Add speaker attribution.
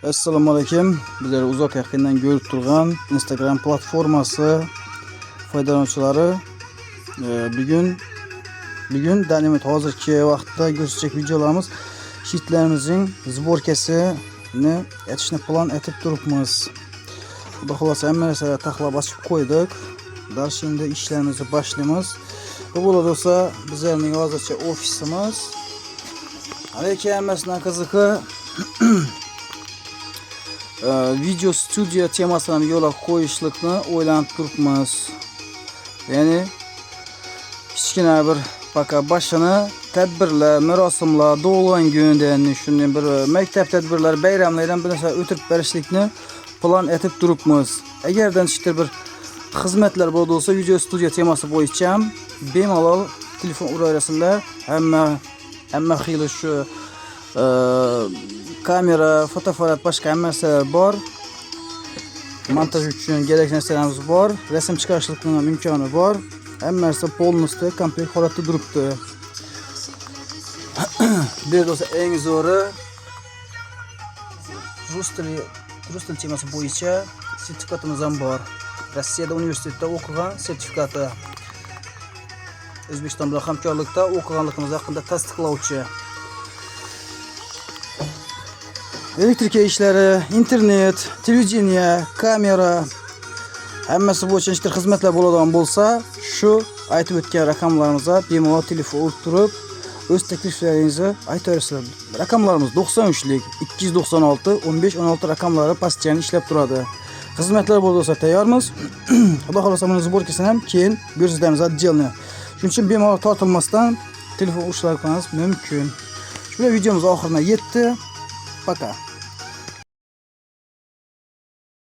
Speaker 1: Assalomu alaykum. Bizlar uzoq yaqindan ko'rib turgan Instagram platformasi foydalanuvchilari bugun danimit hozirgi vaqtda ko'rsatgan videolarimiz sheetlarimizning sborkasini etishni plan etib turibmiz. Xudo xolasa hamma narsani taxlab ochib qo'ydik. Dars endi ishlarimizni boshlaymiz. Bu bo'lsa bizlarning hozircha ofisimiz. Lekin hammasidan qiziqi video studiyo temasini yo'lga qo'yishlikni o'ylanib turibmiz. Ya'ni kichkina bir boshini tadbirlar, marosimlar, tug'ilgan kundan, shunday bir maktab tadbirlari, bayramlardan bir narsa o'tirib berishlikni plan etib turibmiz. Agardan chiqtir bir xizmatlar bo'lsa, video studiyo temasi bo'yicha ham bemalol telefon uraverasizlar. Hamma xil shu kamera, fotoaparat, boshqa hamma narsalar bor. Montaj uchun kerakli narsalarimiz bor. Rasm chiqarishlikning imkoni bor. Hamma narsa polностью komplekt holatda turibdi. Bu yerda eng zo'ri rus tili temasi bo'yicha sertifikatimiz ham bor. Rossiyada universitetda o'qigan sertifikati. O'zbekiston bilan hamkorlikda o'qiganligimiz haqida tasdiqlovchi. Elektrika ishlari, internet, televideniya, kamera hammasi bo'yicha ishlar xizmatlar bo'ladigan bo'lsa, shu aytib o'tgan raqamlarimizga bemalol telefon urib turib, o'z takliflaringizni aytaverasizlar. Raqamlarimiz 93lik 296 15 16 raqamlari pastdan ishlab turadi. Xizmatlar bo'lsa tayyormiz. Xudo xolasa buni sborkasini ham keyin ko'rsatamiz отдельно. Shuning uchun bemalol tortilmasdan telefon urishlaringiz mumkin. Shu videomiz oxiriga yetdi. Пока.